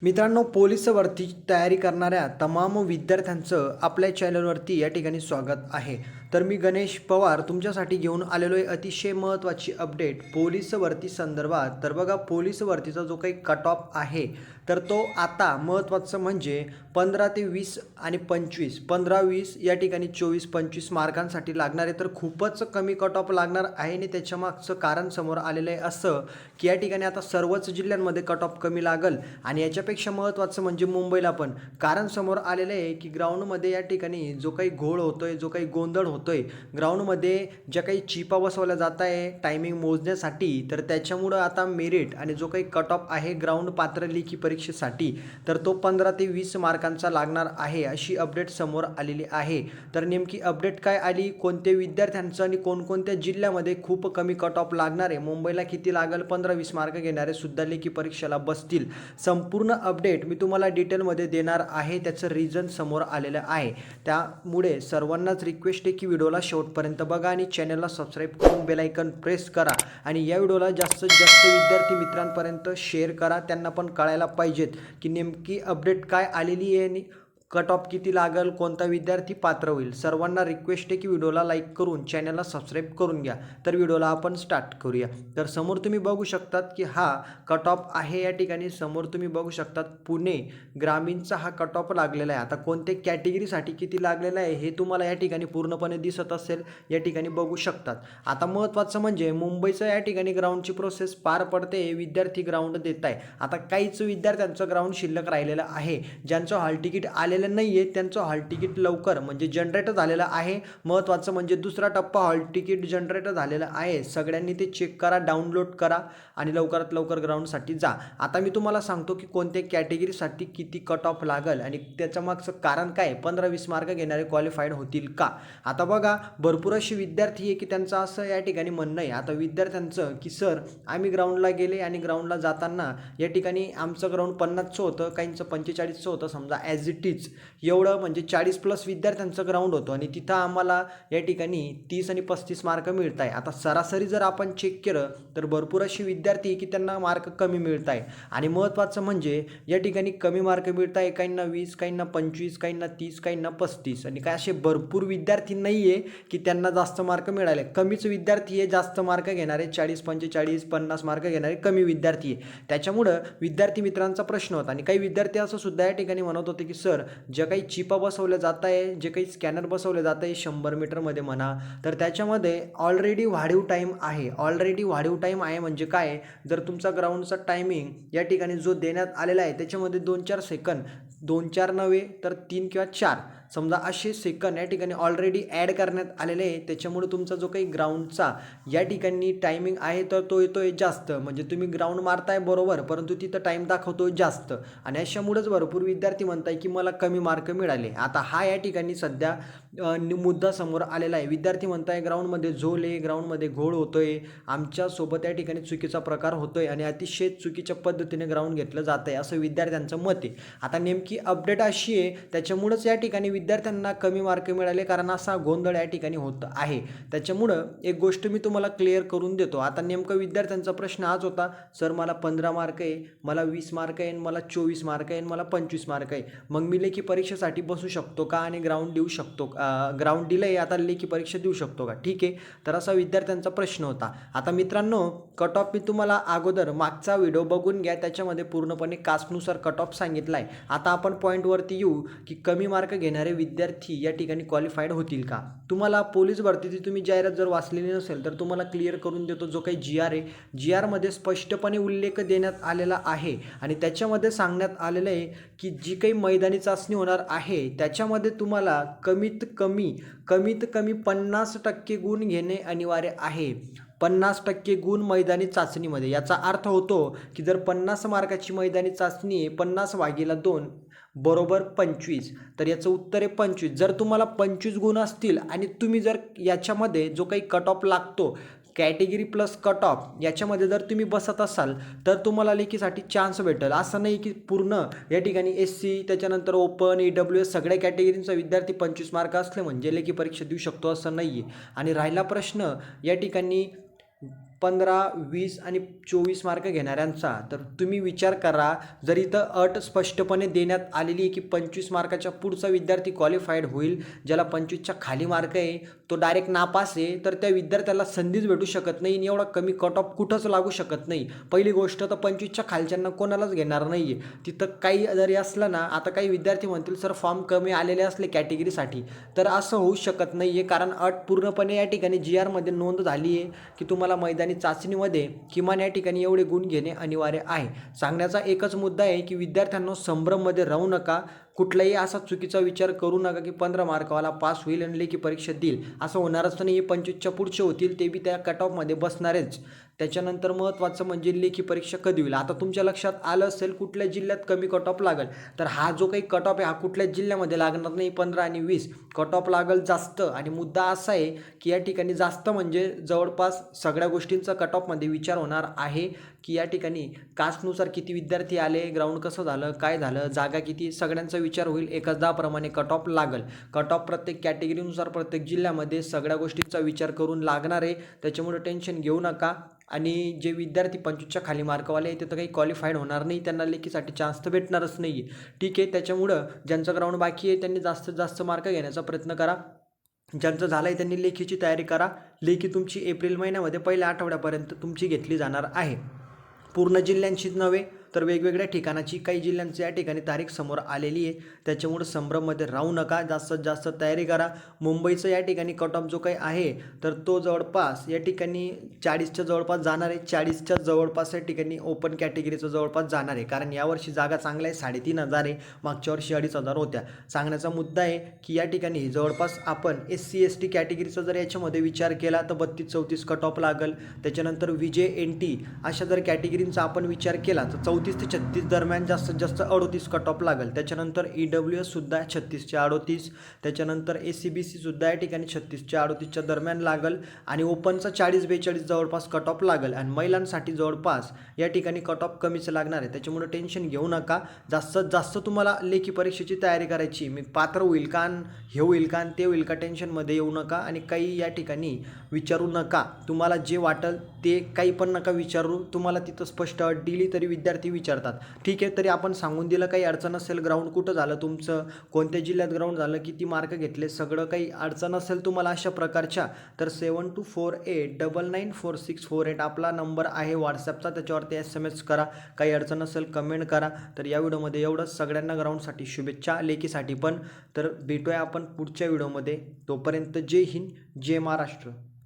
मित्रांनो, पोलीस भरती तयारी करणाऱ्या तमाम विद्यार्थ्यांचं आपल्या चॅनलवरती या ठिकाणी स्वागत आहे. तर मी गणेश पवार तुमच्यासाठी घेऊन आलेलो आहे अतिशय महत्त्वाची अपडेट पोलीस भरती संदर्भात. तर बघा, पोलीस भरतीचा जो काही कट ऑफ आहे तर तो आता महत्त्वाचं म्हणजे 15 ते 20 आणि 25, 15-20 या ठिकाणी 24-25 मार्कांसाठी लागणार आहे. तर खूपच कमी कट ऑफ लागणार आहे आणि त्याच्यामागचं कारण समोर आलेलं आहे असं की या ठिकाणी आता सर्वच जिल्ह्यांमध्ये कट ऑफ कमी लागल आणि याच्यापेक्षा महत्त्वाचं म्हणजे मुंबईला पण कारण समोर आलेलं आहे की ग्राउंडमध्ये या ठिकाणी जो काही घोळ होतोय, जो काही गोंधळ होतोय ग्राउंडमध्ये, ज्या काही चिपा बसवल्या जात आहे टायमिंग मोजण्यासाठी, तर त्याच्यामुळं आता मेरिट आणि जो काही कट ऑफ आहे ग्राउंड पात्र लेखी परीक्षेसाठी तर तो 15 ते 20 मार्कांचा लागणार आहे अशी अपडेट समोर आलेली आहे. तर नेमकी अपडेट काय आली, कोणत्या विद्यार्थ्यांचं आणि कोणकोणत्या जिल्ह्यामध्ये खूप कमी कट ऑफ लागणार आहे, मुंबईला किती लागल, 15-20 मार्क घेणारे सुद्धा लेखी परीक्षेला बसतील, संपूर्ण अपडेट मी तुम्हाला डिटेलमध्ये देणार आहे. त्याचं रिझन समोर आलेलं आहे. त्यामुळे सर्वांनाच रिक्वेस्ट आहे की व्हिडिओला शेवटपर्यंत बघा आणि चॅनलला सबस्क्राईब करून बेल आयकॉन प्रेस करा आणि या व्हिडिओला जास्तीत जास्त विद्यार्थी मित्रांपर्यंत शेअर करा. त्यांना पण कळायला पाहिजेत की नेमकी अपडेट काय आलेली आहे आणि कट ऑफ किती लागल, कोणता विद्यार्थी पात्र होईल. सर्वांना रिक्वेस्ट आहे की व्हिडिओला लाईक करून चॅनलला सबस्क्राईब करून घ्या. तर व्हिडिओला आपण स्टार्ट करूया. तर समोर तुम्ही बघू शकतात की हा कट ऑफ आहे. या ठिकाणी समोर तुम्ही बघू शकतात पुणे ग्रामीणचा हा कट ऑफ लागलेला आहे. आता कोणत्या कॅटेगरीसाठी किती लागलेला आहे हे तुम्हाला या ठिकाणी पूर्णपणे दिसत असेल, या ठिकाणी बघू शकतात. आता महत्त्वाचं म्हणजे मुंबईचं या ठिकाणी ग्राउंडची प्रोसेस पार पडते, विद्यार्थी ग्राउंड देत आहे. आता काहीच विद्यार्थ्यांचं ग्राउंड शिल्लक राहिलेलं आहे, ज्यांचं हॉल तिकीट आलेलं नाही आहे त्यांचं हॉल तिकीट लवकर म्हणजे जनरेट झालेलं आहे. महत्त्वाचं म्हणजे दुसरा टप्पा हॉल तिकीट जनरेट झालेलं आहे. सगळ्यांनी ते चेक करा, डाउनलोड करा आणि लवकरात लवकर ग्राउंडसाठी जा. आता मी तुम्हाला सांगतो की कोणत्या कॅटेगरीसाठी किती कट ऑफ लागल आणि त्याच्या मागचं कारण काय, 15-20 मार्क घेणारे क्वालिफाईड होतील का. आता बघा, भरपूर असे विद्यार्थी आहे की त्यांचं असं या ठिकाणी म्हणणं आहे आता विद्यार्थ्यांचं की सर आम्ही ग्राउंडला गेले आणि ग्राउंडला जाताना या ठिकाणी आमचं ग्राउंड 50चं होतं, काहींचं 45चं होतं समजा, ॲज इट इज एवढं म्हणजे 40+ विद्यार्थ्यांचं ग्राउंड होतं आणि तिथं आम्हाला या ठिकाणी 30 आणि 35 मार्क मिळत आहे. आता सरासरी जर आपण चेक केलं तर भरपूर अशी विद्यार्थी की त्यांना मार्क कमी मिळत आहे आणि महत्त्वाचं म्हणजे या ठिकाणी कमी मार्क मिळत आहे, काहींना 20, काहींना 25, काहींना 30, काहींना 35 आणि काय असे भरपूर विद्यार्थी नाही आहे की त्यांना जास्त मार्क मिळाले. कमीच विद्यार्थी आहे जास्त मार्क घेणारे, 40, 45, 50 मार्क घेणारे कमी विद्यार्थी आहे. त्याच्यामुळं विद्यार्थी मित्रांचा प्रश्न होता आणि काही विद्यार्थी असं सुद्धा या ठिकाणी म्हणत होते की सर ज्या काही चिपा बसवल्या जात आहे, जे काही स्कॅनर बसवले जात आहे 100 मीटरमध्ये म्हणा, तर त्याच्यामध्ये ऑलरेडी वाढीव टाईम आहे. ऑलरेडी वाढीव टाईम आहे म्हणजे काय, जर तुमचा ग्राउंडचा टायमिंग या ठिकाणी जो देण्यात आलेला आहे त्याच्यामध्ये 2-4 सेकंद, 2-4 नव्हे तर 3 किंवा 4 समजा असे सेकंद या ठिकाणी ऑलरेडी ॲड करण्यात आलेले आहे. त्याच्यामुळे तुमचा जो काही ग्राउंडचा या ठिकाणी टायमिंग आहे तर तो येतोय जास्त, म्हणजे तुम्ही ग्राउंड मारताय बरोबर परंतु तिथं टाईम दाखवतोय जास्त आणि अशामुळेच भरपूर विद्यार्थी म्हणताय की मला कमी मार्क मिळाले. आता हा या ठिकाणी सध्या मुद्दा समोर आलेला आहे. विद्यार्थी म्हणताय ग्राउंडमध्ये झोल आहे, ग्राउंडमध्ये घोळ होतोय, आमच्यासोबत या ठिकाणी चुकीचा प्रकार होतोय आणि अतिशय चुकीच्या पद्धतीने ग्राउंड घेतलं जात आहे असं विद्यार्थ्यांचं मत आहे. आता नेमकी अपडेट अशी आहे, त्याच्यामुळंच या ठिकाणी विद्यार्थ्यांना कमी मार्क मिळाले कारण असा गोंधळ या ठिकाणी होत आहे. त्याच्यामुळं एक गोष्ट मी तुम्हाला क्लिअर करून देतो. आता नेमकं विद्यार्थ्यांचा प्रश्न हाच होता, सर मला 15 मार्क आहे, मला 20 मार्क आहे, मला 24 मार्क आहे, मला 25 मार्क आहे, मग मी लेखी परीक्षेसाठी बसू शकतो का आणि ग्राउंड देऊ शकतो, ग्राउंड दिलं आहे आता लेखी परीक्षा देऊ शकतो का. ठीक आहे, तर असा विद्यार्थ्यांचा प्रश्न होता. आता मित्रांनो, कट ऑफ मी तुम्हाला अगोदर मागचा व्हिडिओ बघून घ्या, त्याच्यामध्ये पूर्णपणे कास्टनुसार कट ऑफ सांगितला आहे. आता आपण पॉईंटवरती येऊ की कमी मार्क घेणारे विद्यार्थी या ठिकाणी क्वालिफाईड होतील का. तुम्हाला पोलीस भरतीची तुम्ही जाहिरात जर वाचलेली नसेल तर तुम्हाला क्लिअर करून देतो. जो काही जी आर आहे, जी आरमध्ये स्पष्टपणे उल्लेख देण्यात आलेला आहे आणि त्याच्यामध्ये सांगण्यात आलेलं आहे की जी काही मैदानी चाचणी होणार आहे त्याच्यामध्ये तुम्हाला कमीत कमी 50% गुण घेणे अनिवार्य आहे. 50% गुण मैदानी चाचणीमध्ये. याचा अर्थ होतो की जर 50 मार्काची मैदानी चाचणी आहे, 50/2 बरोबर 25, तर याचं उत्तर आहे 25. जर तुम्हाला 25 गुण असतील आणि तुम्ही जर याच्यामध्ये जो काही कट ऑफ लागतो कॅटेगरी प्लस कट ऑफ याच्यामध्ये जर तुम्ही बसत असाल तर तुम्हाला लेखीसाठी चान्स भेटेल. असं नाही की पूर्ण या ठिकाणी SC त्याच्यानंतर ओपन AWS सगळ्या कॅटेगरींचा विद्यार्थी 25 मार्क असले म्हणजे लेखी परीक्षा देऊ शकतो असं नाही आहे. आणि राहिला प्रश्न या ठिकाणी 15, 20 आणि 24 मार्क घेणाऱ्यांचा, तर तुम्ही विचार करा, जर इथं अट स्पष्टपणे देण्यात आलेली आहे की 25 मार्काच्या पुढचा विद्यार्थी क्वालिफाईड होईल, ज्याला 25च्या खाली मार्क आहे तो डायरेक्ट नापास आहे, तर त्या विद्यार्थ्याला संधीच भेटू शकत नाही आणि एवढा कमी कट ऑफ कुठंच लागू शकत नाही. पहिली गोष्ट तर 25च्या खालच्यांना कोणालाच घेणार नाही आहे. तिथं काही जरी असलं ना, आता काही विद्यार्थी म्हणतील सर फॉर्म कमी आलेले असले कॅटेगरीसाठी, तर असं होऊ शकत नाही आहे, कारण अट पूर्णपणे या ठिकाणी GRमध्ये नोंद झाली आहे की तुम्हाला मैदानी चाचणीमध्ये किमान या ठिकाणी एवढे गुण घेणे अनिवार्य आहे. सांगण्याचा एकच मुद्दा आहे की विद्यार्थ्यांनो संभ्रममध्ये राहू नका. कुठलाही असा चुकीचा विचार करू नका की 15 मार्कवाला पास होईल आणि लेखी परीक्षा देईल. असं होणारच नाही. 25च्या पुढचे होतील ते बी त्या कट ऑफमध्ये बसणारच. त्याच्यानंतर महत्त्वाचं म्हणजे लेखी परीक्षा कधी होईल. आता तुमच्या लक्षात आलं असेल कुठल्या जिल्ह्यात कमी कट ऑफ लागेल, तर हा जो काही कट ऑफ आहे हा कुठल्याच जिल्ह्यामध्ये लागणार नाही. 15 आणि 20 कट ऑफ लागेल जास्त. आणि मुद्दा असा आहे की या ठिकाणी जास्त म्हणजे जवळपास सगळ्या गोष्टींचा कट ऑफमध्ये विचार होणार आहे की या ठिकाणी कास्टनुसार किती विद्यार्थी आले, ग्राउंड कसं झालं, काय झालं, जागा किती, सगळ्यांचा विचार होईल. 1-10 प्रमाणे कट ऑफ लागेल. कट ऑफ प्रत्येक कॅटेगरीनुसार प्रत्येक जिल्ह्यामध्ये सगळ्या गोष्टींचा विचार करून लागणार आहे. त्याच्यामुळे टेन्शन घेऊ नका. आणि जे विद्यार्थी 25च्या खाली मार्कवाले आहे ते तर काही क्वालिफाईड होणार नाही, त्यांना लेखीसाठी चान्स तर भेटणारच नाही आहे. ठीक आहे, त्याच्यामुळं ज्यांचं ग्राउंड बाकी आहे त्यांनी जास्तीत जास्त मार्क घेण्याचा प्रयत्न करा. ज्यांचं झालं आहे त्यांनी लेखीची तयारी करा. लेखी तुमची एप्रिल महिन्यामध्ये पहिल्या आठवड्यापर्यंत तुमची घेतली जाणार आहे. पूर्ण जिल्ह्यांचीच नव्हे तर वेगवेगळ्या ठिकाणाची, काही जिल्ह्यांची या ठिकाणी तारीख समोर आलेली आहे. त्याच्यामुळे संभ्रममध्ये राहू नका. जास्तीत जास्त तयारी करा. मुंबईचं या ठिकाणी कट ऑफ जो काही आहे तर तो जवळपास या ठिकाणी 40च्या जवळपास जाणार आहे. 40च्या जवळपास या ठिकाणी ओपन कॅटेगरीचं जवळपास जाणार आहे, कारण यावर्षी जागा चांगल्या आहे. 3,500 आहे, मागच्या वर्षी 2,500 होत्या. सांगण्याचा मुद्दा आहे की या ठिकाणी जवळपास आपण SC ST कॅटेगरीचा जर याच्यामध्ये विचार केला तर 32-34 कट ऑफ लागेल. त्याच्यानंतर VJ-NT अशा जर कॅटेगरींचा आपण विचार केला तर 34 ते 36 दरम्यान जास्तीत जास्त 38 कट ऑफ लागेल. त्याच्यानंतर EWSसुद्धा 36च्या 38. त्याच्यानंतर SCBCसुद्धा या ठिकाणी 36च्या 38च्या दरम्यान लागेल. आणि ओपनचा 40-42 जवळपास कट ऑफ लागेल. आणि महिलांसाठी जवळपास या ठिकाणी कट ऑफ कमीच लागणार आहे. त्याच्यामुळे टेन्शन घेऊ नका. जास्तीत जास्त तुम्हाला लेखी परीक्षेची तयारी करायची. मी पात्र होईल का, हे होईल का, ते होईल का, टेन्शनमध्ये येऊ नका. आणि काही या ठिकाणी विचारू नका. तुम्हाला जे वाटेल ते काही पण नका विचारू. तुम्हाला तिथं स्पष्ट अट दिली तरी विद्यार्थी विचारतात. ठीक आहे, तरी आपण सांगून दिलं. काही अडचण असेल, ग्राउंड कुठं झालं तुमचं, कोणत्या जिल्ह्यात ग्राउंड झालं, किती मार्क घेतले, सगळं काही अडचण असेल तुम्हाला अशा प्रकारच्या, तर 7248994648 आपला नंबर आहे व्हॉट्सॲपचा. त्याच्यावरती SMS करा. काही अडचण असेल कमेंट करा. तर या व्हिडिओमध्ये एवढंच. सगळ्यांना ग्राउंडसाठी शुभेच्छा, लेखीसाठी पण. तर भेटूया आपण पुढच्या व्हिडिओमध्ये. तोपर्यंत जय हिंद, जय महाराष्ट्र.